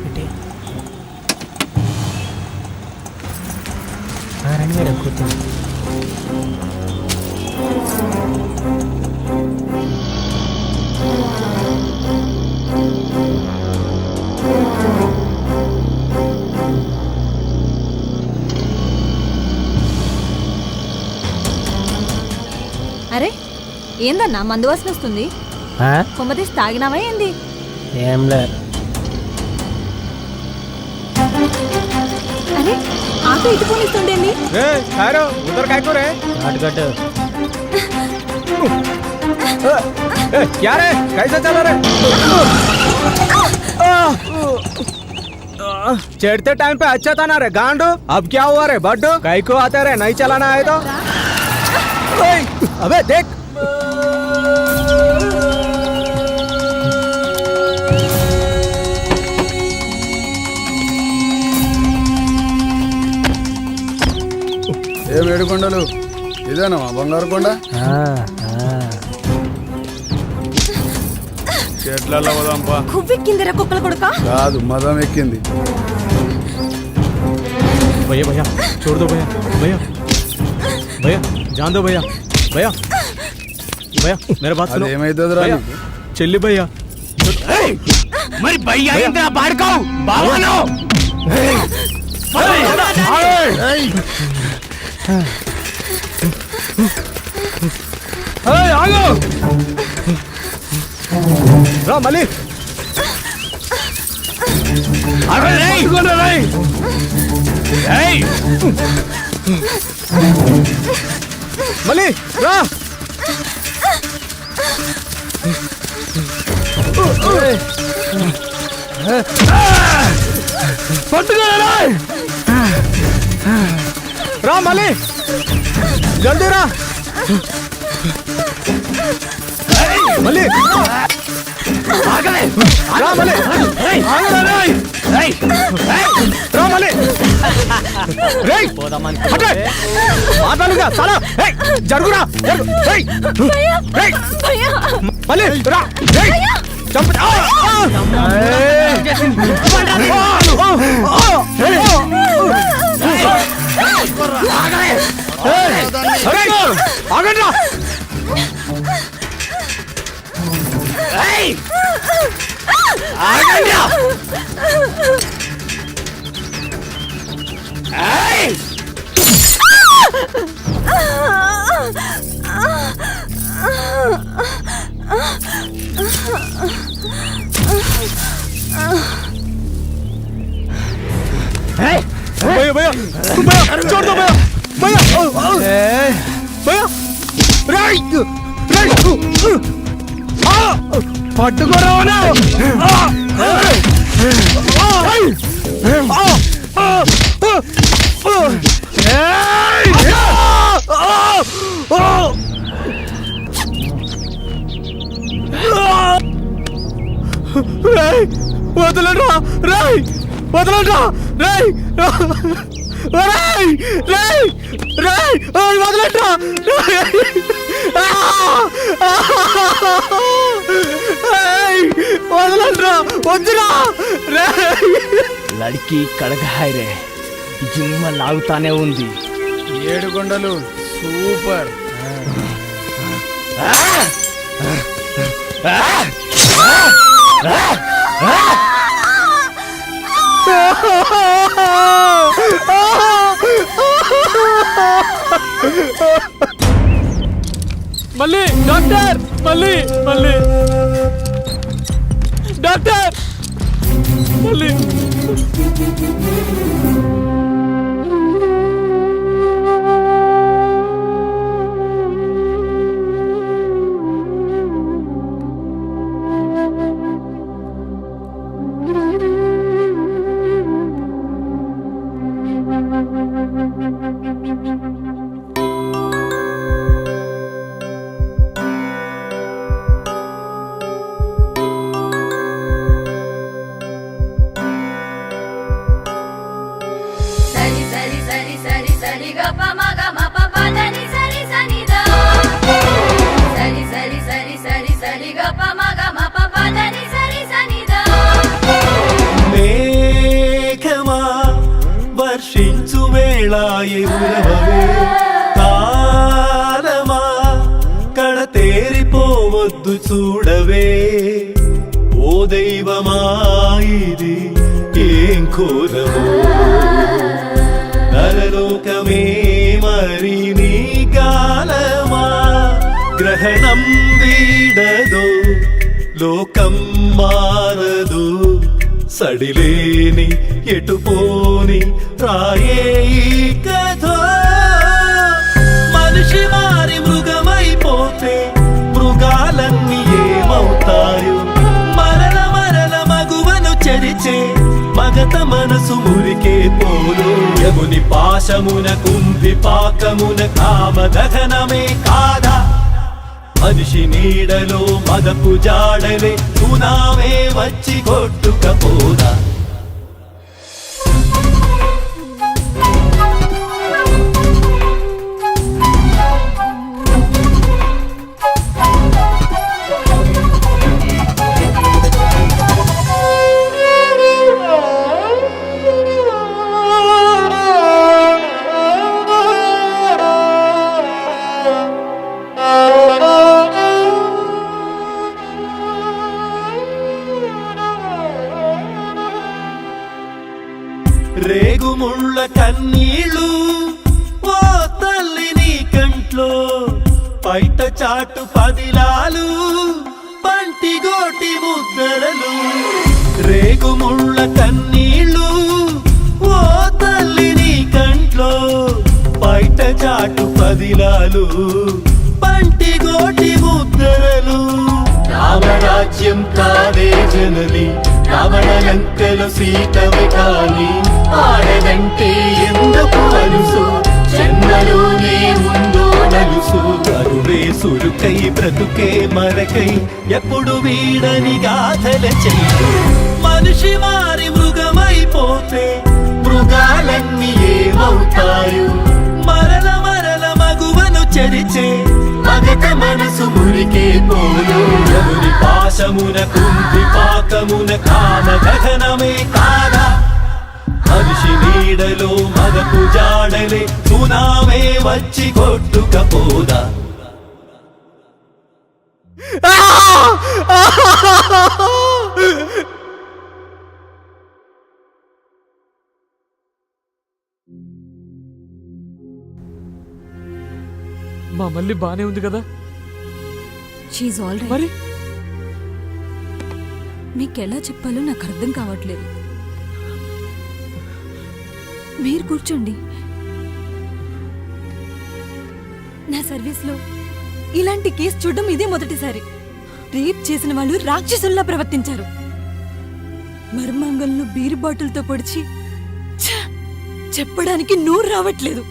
పెట్టి రండి మేడం కూర్చోండి. అరే ఏందన్నా మందు వాసన వస్తుంది? కొమ్మతీసి తాగినావా ఏంది? ఏం లేదు. అరే ఆకు ఇటు పోనిస్తుండేంది? क्या रे कैसे चला रे चढ़ते टाइम पे अच्छा था ना रे गांडू अब क्या हुआ रे बड्डू कई को आते रे नहीं चलाना है तो अबे देख ఏ మేడుకొండలు ఇదేనా బంగారు కొండ? చెట్లలో పోదాంపా. కువ్వెక్కిందిరా కుక్కల కొడుక. కాదు మదం ఎక్కింది. भैया भैया छोड़ दो भैया भैया भैया जान दो भैया भैया भैया मेरा बात सुनो. ఏమైతుందిరా చెల్లి भैया మరి భయ్యా ఏంద్రా పాడుకోవు బావను. ఆగో రా మళ్ళీ మళ్ళీ రా రా మళ్ళీ జల్దీ రా మళ్ళీ రా మళ్ళీ రా మళ్ళీ మాట్లాడుగా చాలా జరుగురా మళ్ళీ రా ఆగండి भैया भैया भैया छोड़ दो भैया भैया भैया राइट राइट పట్టుకోరా వదలరా రాయ్ వదలరా రాయ్ రాయ్ రాయ్ రాయ్ వదలరా వదలరా వద్దురా లడికి కడగహాయ్ రే జిమ్మ లాగుతానే ఉంది. ఏడుకొండలు సూపర్. మళ్ళీ డాక్టర్ మళ్ళీ మళ్ళీ డాక్టర్ మళ్ళీ చూడవే ఓ దైవమాయిది ఏం కోరవో నరలోకమే మరి నీ కాలమా గ్రహణం వీడదో లోకం మారదు సడిలేని ఎటుపోని రాయే ఈ కథ మనిషి మారి మృగమైపోతే మృగాలన్నీ ఏమవుతాయో మరల మరల మగువను చెరిచే మగత మనసు మురికే పోలు యముని పాశమున కుంభి పాకమున కామదహనమే కాదా మనిషి నీడలో మదపు జాడలే సునామే వచ్చి కొట్టుకపోదా రేగుముళ్ళ కన్నీళ్ళు ఓ తల్లి నీ కంట్లో పైట చాటు పదిలాలు పంటి గోటి ముద్దరలు రేగుముళ్ళ కన్నీళ్ళు ఓ తల్లి నీ కంట్లో పైట చాటు పదిలాలు పంటి గోటి ముద్దరలు రామరాజ్యం కాదే జనని రావణ లంకలో సీతవి కాని ఆడదంటే ఎందుకు అలుసు జన్మలోనే ఉందో నలుసు కరువే సురుకై బ్రతుకే మరకై ఎప్పుడు వీడని గాథల చెయ్యి మనిషి మారి మృగమైపోతే మృగాలన్నీ ఏమవుతాయో మరల మరల మగువను చెరిచే మగత మనసు మురికే పోలు యముని పాశమున కుంభి పాకమున కామ గగనమే కాదా మనిషి నీడలో మదపు జాడలే సునామే వచ్చి కొట్టుకపోదా మా మళ్ళీ బానే ఉంది కదా షీఈ్ ఆల్ రైట్. మరి మీకెలా చెప్పాలో నాకు అర్థం కావట్లేదు. మీరు కూర్చోండి. నా సర్వీస్లో ఇలాంటి కేసు చూడడం ఇదే మొదటిసారి. రేప్ చేసిన వాళ్ళు రాక్షసుల్లా ప్రవర్తించారు. మర్మాంగంలో బీరు బాటిల్తో పొడిచి చెప్పడానికి నోరు రావట్లేదు.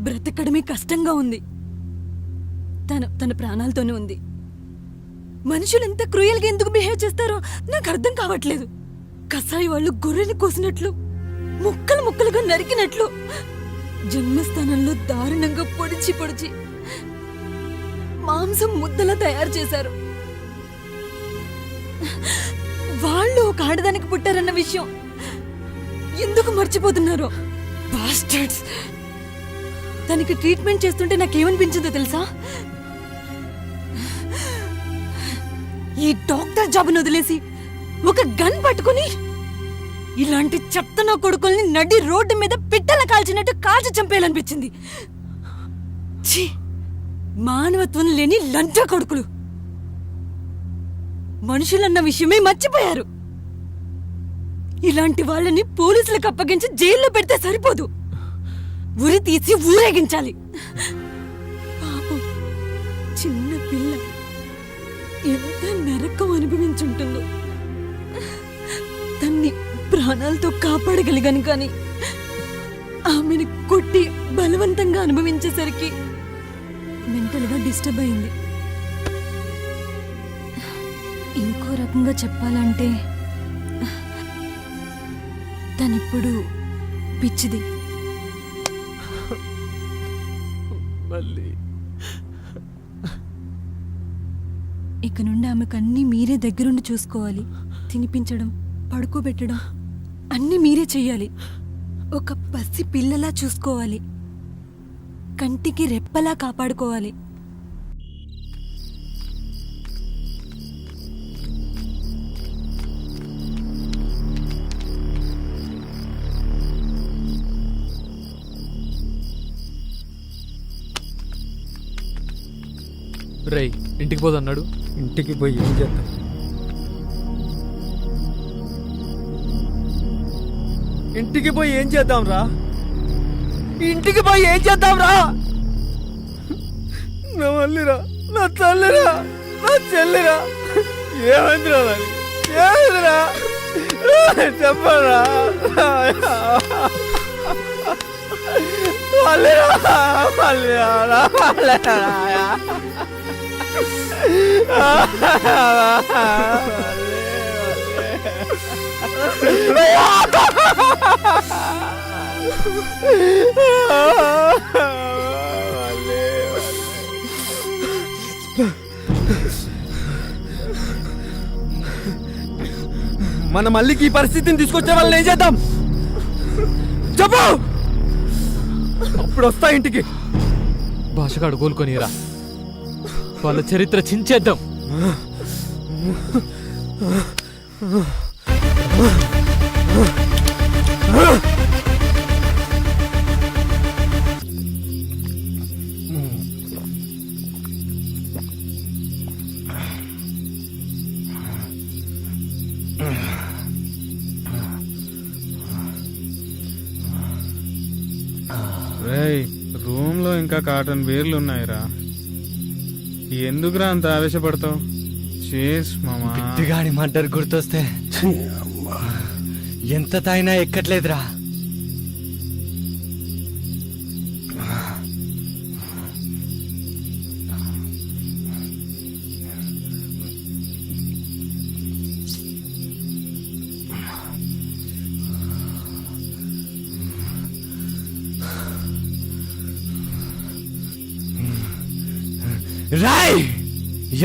బ్రతకడమే కష్టంగా ఉంది. తన ప్రాణాలతోనే ఉంది. మనుషులు ఎంత క్రూయల్గా ఎందుకు బిహేవ్ చేస్తారో నాకు అర్థం కావట్లేదు. కసాయి వాళ్ళు గొర్రెని కోసినట్లు, ముక్కలు ముక్కలుగా నరికినట్లు, జన్మస్థానంలో దారుణంగా పొడిచి మాంసం ముద్దలా తయారు చేశారు. వాళ్ళు ఒక ఆడదానికి పుట్టారన్న విషయం ఎందుకు మర్చిపోతున్నారో. బాస్టర్డ్స్. తనకి ట్రీట్మెంట్ చేస్తుంటే నాకేమనిపించిందో తెలుసా? ఈ డాక్టర్ జాబ్ను వదిలేసి ఒక గన్ పట్టుకుని ఇలాంటి చెత్త నా కొడుకుల్ని నడి రోడ్డు మీద పిట్టల కాల్చినట్టు కాల్చి చంపేయాలనిపించింది. ఛీ, మానవత్వం లేని లంచ కొడుకులు. మనుషులన్న విషయమే మర్చిపోయారు. ఇలాంటి వాళ్ళని పోలీసులకు అప్పగించి జైల్లో పెడితే సరిపోదు, ఉరి తీసి ఊరేగించాలి. పాపం చిన్న పిల్ల ఎంత నరకం అనుభవించుంటుందో. తన్ని ప్రాణాలతో కాపాడగలిగాను, కానీ ఆమెను కొట్టి బలవంతంగా అనుభవించేసరికి మెంటల్గా డిస్టర్బ్ అయింది. ఇంకో రకంగా చెప్పాలంటే తనిప్పుడు పిచ్చిది. మళ్ళీ ఇక నుండి ఆమెకు అన్నీ మీరే దగ్గరుండి చూసుకోవాలి. తినిపించడం, పడుకోబెట్టడం అన్నీ మీరే చెయ్యాలి. ఒక పసి పిల్లలా చూసుకోవాలి. కంటికి రెప్పలా కాపాడుకోవాలి. రేయ్ ఇంటికి పోదన్నాడు. ఇంటికి పోయి ఏం చేద్దాం? ఇంటికి పోయి ఏం చేద్దాం రా? ఇంటికి పోయి ఏం చేద్దాం రా? నా మల్లిరా, నా తల్లిరా, నా చెల్లిరా, ఏమైందిరా మరి? ఏమైందిరా చెప్పరా? మల్లిరా, మల్లిరా, మల్లిరా. మన మళ్ళీకి ఈ పరిస్థితిని తీసుకొచ్చే వాళ్ళని ఏం చేద్దాం చెప్పు. అప్పుడు వస్తా ఇంటికి. భాషగాడు కోలుకొనిరా, వాళ్ళ చరిత్ర చించేద్దాం. రూమ్ లో ఇంకా కాటన్ బీర్లు ఉన్నాయిరా. ఎందుకురా అంత ఆవేశపడతావు? చేస్ మామా. బిడ్డగాడి మర్డర్ గుర్తొస్తే ఎంత తాగినా ఎక్కట్లేదురా. రాయ్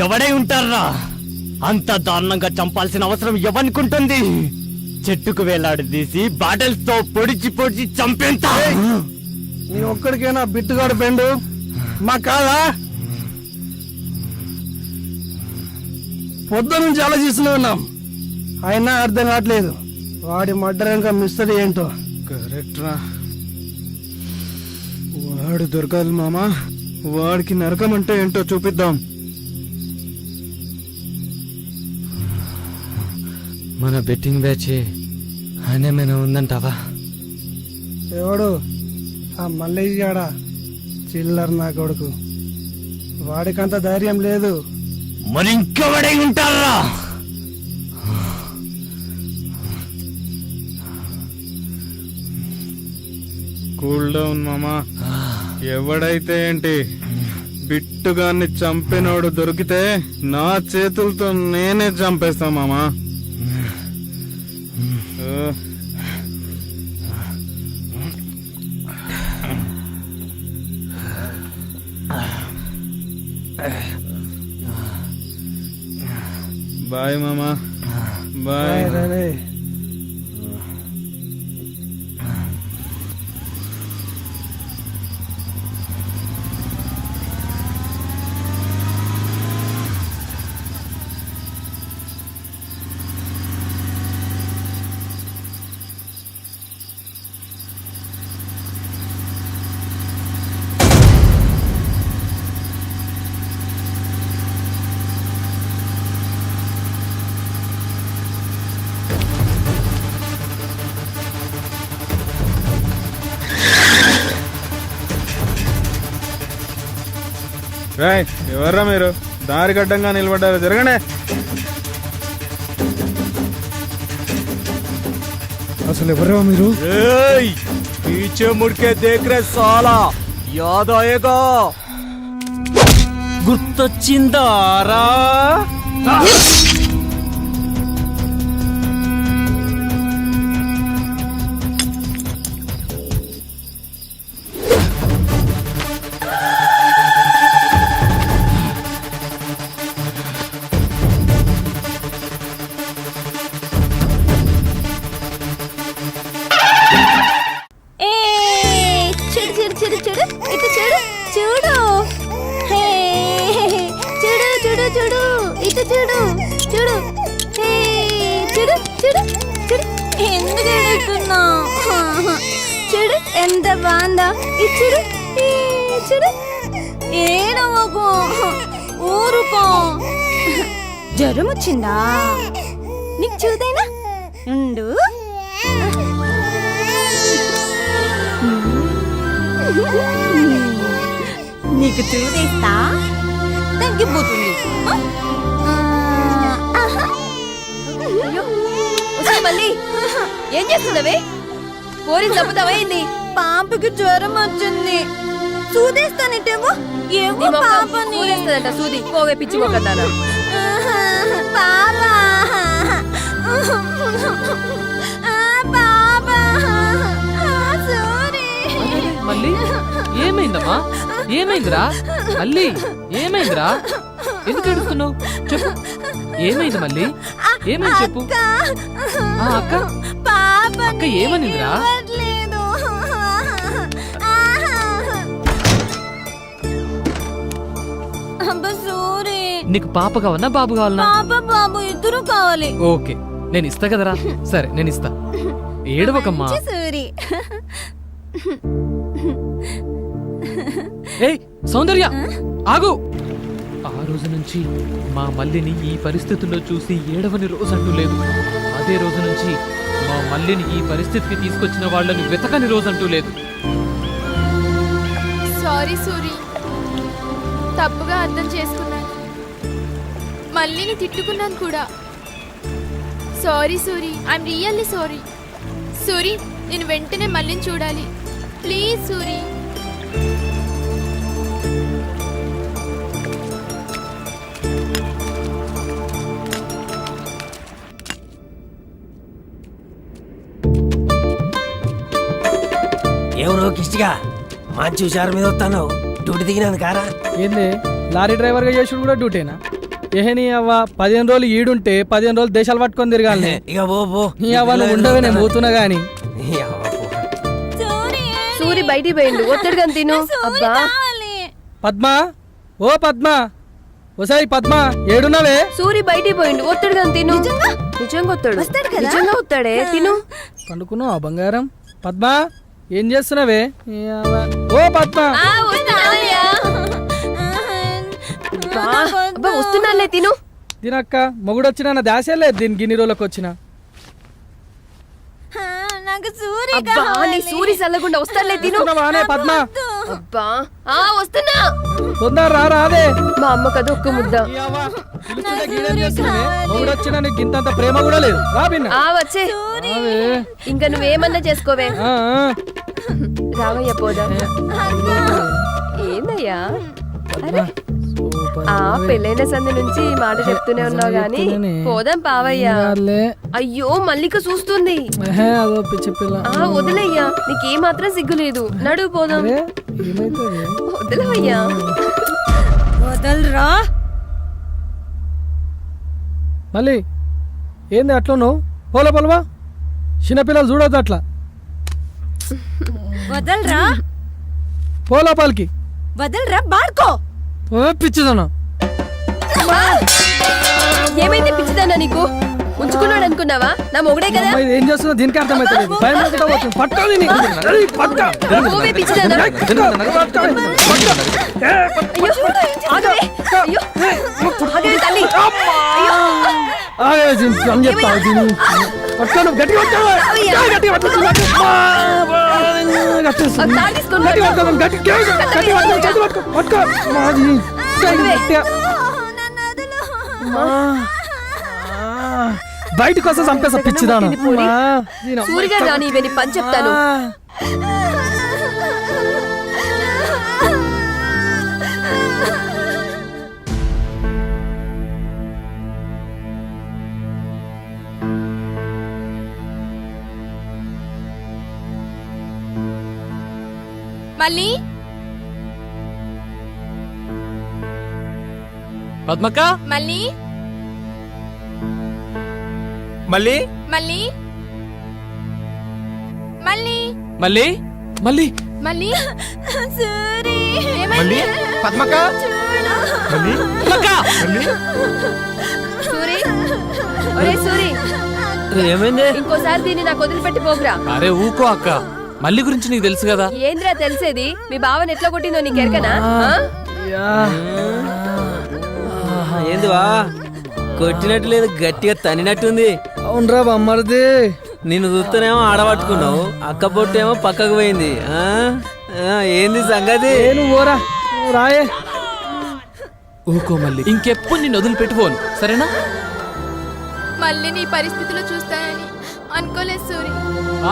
ఎవడై ఉంటారా? అంత దారుణంగా చంపాల్సిన అవసరం ఎవనుకుంటుంది? చెట్టుకు వేలాడదీసి బాటిల్స్ తో పొడిచి పొడిచి చంపేంత. నీ ఒక్కడికైనా బిట్టుగాడు బెండు మా కాదా? పొద్దు నుంచి ఆలోచిస్తూనే ఉన్నాం, అయినా అర్థం కావట్లేదు. వాడి మర్డర్ ఇంకా మిస్టరీ ఏంటో. కరెక్ట్ రా, వాడు దొరకాలి మామా. వాడికి నరకం అంటే ఏంటో చూపిద్దాం. మన బెట్టింగ్ బ్యాచ్ ఆయనేమైనా ఉందంటావా? ఎవడు ఆ మల్లేష్ గాడా? చిల్లర్ నా కొడుకు. వాడికంత ధైర్యం లేదు. మరి ఇంకెవడై ఉంటారా? కూల్ డౌన్ మామా. ఎవడైతే ఏంటి, బిట్టుగాన్ని చంపినోడు దొరికితే నా చేతులతో నేనే చంపేస్తా మామా. బాయ్ మామా, బాయ్. రాయ్ ఎవర్రా మీరు? దారి గడ్డంగా నిలబడ్డారు, జరగండి. అసలు ఎవరా మీరు? पीछे मुड़ के देख रहे साला, याद आएगा? గుర్తొచ్చిందారా? ఎందుకు ఏడుస్తున్నావు? చూడు ఎంత బాగుందా. చూడు చూడు, ఏ నవ్వకు, ఊరుకో. జ్వరం వచ్చిందా? నీకు చూదైనా ఉండు. నీకు చూదేస్తా తగ్గిపోతుంది. మళ్ళీ ఏం చేస్తున్నావే? పోరి చంపుతావైంది. పాపకి జ్వరం వచ్చింది, చూదేస్తానంటేమో ఏమో పాపని. ఊరేస్తుందంట సూది. పోవే పిచ్చి మొక్కదానా. పాపా పాపా సారీ. మళ్ళీ ఏమైందమ్మా? ఏమైందిరా? మళ్ళీ ఏమైందిరా? ఎందుకు ఏడుస్తున్నావు? చెప్పు, ఏమైంది మళ్ళీ? ఏమైంది చెప్పు. అక్క అక్క ఏమనిందిరా? నీకు పాప కావాలన్నా బాబు కావాలన్నా? పాప బాబు ఇద్దరు కావాలి. ఓకే, నేను ఇస్తా కదరా. సరే నేను ఇస్తా. ఏడవకమ్మా. సూరి. ఏయ్ సౌందర్య, ఆగు. ఆ రోజు నుంచి మా మల్లిని ఈ పరిస్థితుల్లో చూసి ఏడవని రోజు అంటూ లేదు. అదే రోజు నుంచి మా మల్లిని ఈ పరిస్థితికి తీసుకొచ్చిన వాళ్ళని వెతకని రోజు అంటూ లేదు. సారీ సూరి, తప్పుగా అర్థం చేసుకున్నాను. మళ్ళీని తిట్టుకున్నాను కూడా. Sorry Suri, I'm really sorry. Suri, నేను వెంటనే మళ్ళీని చూడాలి ప్లీజ్ సూరి. ఎవరో కిష్టిగా మంచి హుషారు మీద వస్తాను. డ్యూటీ దిగినాను కారా. ఏంది లారీ డ్రైవర్గా చేసుడు కూడా డ్యూటీనా? ఏహని అవ్వ 15 రోజులు ఈడుంటే 15 రోజులు దేశాలు పట్టుకొని తిరగాలి. ఇక పో నీ అవ్వ నువ్వు ఉండవే, నేను పోతున్నా గాని. సూరి బయటికి పోయిండు. ఒత్తిడి కానీ తిను. అబ్బా పద్మ, ఓ పద్మ, ఓసాయి పద్మ, ఏడున్నావే? సూరి బయటికి పోయిండు. ఒత్తిడి కానీ తిను. నిజంగా వస్తాడు. నిజంగా వస్తాడే. తిను. పండుకున్నావా బంగారం? పద్మ ఏం చేస్తున్నావే? ఈ అవ్వ. ఓ పద్మ, అబ్బా వస్తున్నాలే. తిను. దీనక్క మొగుడు వచ్చినా నా దాసే లేదు దీనికి ఇన్ని రోజులకు వచ్చిన. నాకు సూరి అబ్బా నీ సూరి చల్లకుండా వస్తాలే. తిను. వస్తున్నావానే పద్మ? అబ్బా వస్తున్నా. తొందర రా రాదే. మా అమ్మ కదా ఒక్క ముద్ద. ఈ అవ్వ, పిలుస్తుంటే గీడేం చేస్తున్నావే? మొగుడు వచ్చినా నీకు ఇంతంత ప్రేమ కూడా లేదు. రా బిన్న. వచ్చే. రావే. ఇంకా నువ్వేమన్నా చేసుకోవే. ఆ, ఆ. రావయ్య పోదా. ఏందయ్యా? అరే పెళ్ళైన సంది నుంచి ఈ మాట చెప్తూనే ఉన్నావు గాని పోదాం పావయ్యా. అయ్యో మల్లిక చూస్తుంది. అదో పిచ్చి పిల్ల. వదిలయ్యా, నీకే మాత్రం సిగ్గులేదు. నడువు పోదాం. వదిలవయ్యా. వదలరా. మళ్ళీ ఏంది అట్లా నువ్వు? పోలే పొలవా, చిన్నపిల్లలు చూడొద్దు అట్లా. వదలరా. పోలోపాలకి వదలరా బాడుకో. పిచ్చిదనా. ఏమైంది పిచ్చిదానా నీకు? ఉంచుకున్నాడు అనుకున్నావా? నా మొగుడే కదా. ఏం చేస్తున్నా దీనికి అర్థమైతే పట్టాలి. నువ్వే పిచ్చిదానా? బయటకు వస్తే చంపేస్తా పిచ్చిదాను. సూరిగా రాని ఇవన్నీ పని చెప్తాను. మళ్ళీ పద్మక్క, మళ్ళీ మళ్ళీ మళ్ళీ మళ్ళీ మళ్ళీ మళ్ళీ మళ్ళీ సూరి. మళ్ళీ పద్మక్క, మళ్ళీ పద్మక్క! సూరి, ఒరే సూరి, ఏమైంది? ఇంకోసారి దీన్ని నాకు వదిలిపెట్టి పోకురా. అరే ఊకో అక్క, మళ్ళీ గురించి నీకు తెలుసు కదా. ఏంద్రా తెలిసేది? మీ బావని ఎట్లా కొట్టిందో నీకెరకనా? ఏందివా కొట్టినట్టు లేదు గట్టిగా తనినట్టుంది. అవునరా బమ్మర్ది. నిన్ను చూస్తేనేమో ఆడబట్టుకున్నావు, అక్క పొట్టేమో పక్కకు పోయింది. ఏంది సంగతి? నువ్వు ఓరా, నువ్వు రాయే. ఊకో మళ్ళీ, ఇంకెప్పుడు నిన్ను వదిలిపెట్టుకోను, సరేనా? మళ్ళీ నీ పరిస్థితిలో చూస్తానని అనుకోలేదు సూరి.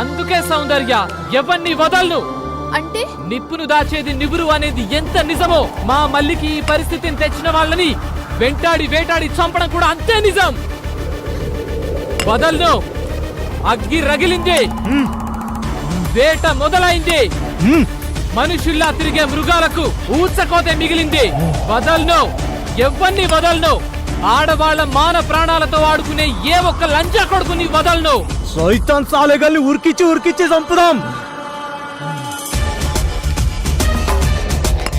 అందుకే సౌందర్య ఎవరిని వదలను. అంటే నిప్పును దాచేది నివురు అనేది ఎంత నిజమో, మా మల్లికి ఈ పరిస్థితిని తెచ్చిన వాళ్ళని వెంటాడి వేటాడి చంపడం కూడా అంతే నిజం. వదలను. అగ్గి రగిలింది, వేట మొదలైంది, మనుషుల్లా తిరిగే మృగాలకు ఊచకోతే మిగిలింది. వదలను, ఎవ్వన్ని వదలను. ఆడవాళ్ల మాన ప్రాణాలతో ఆడుకునే ఏ ఒక్క లంచా కొడుకుని వదలను. సైతాన్ సాలెగల్ని ఉరికిచ్చి చంపుదాం.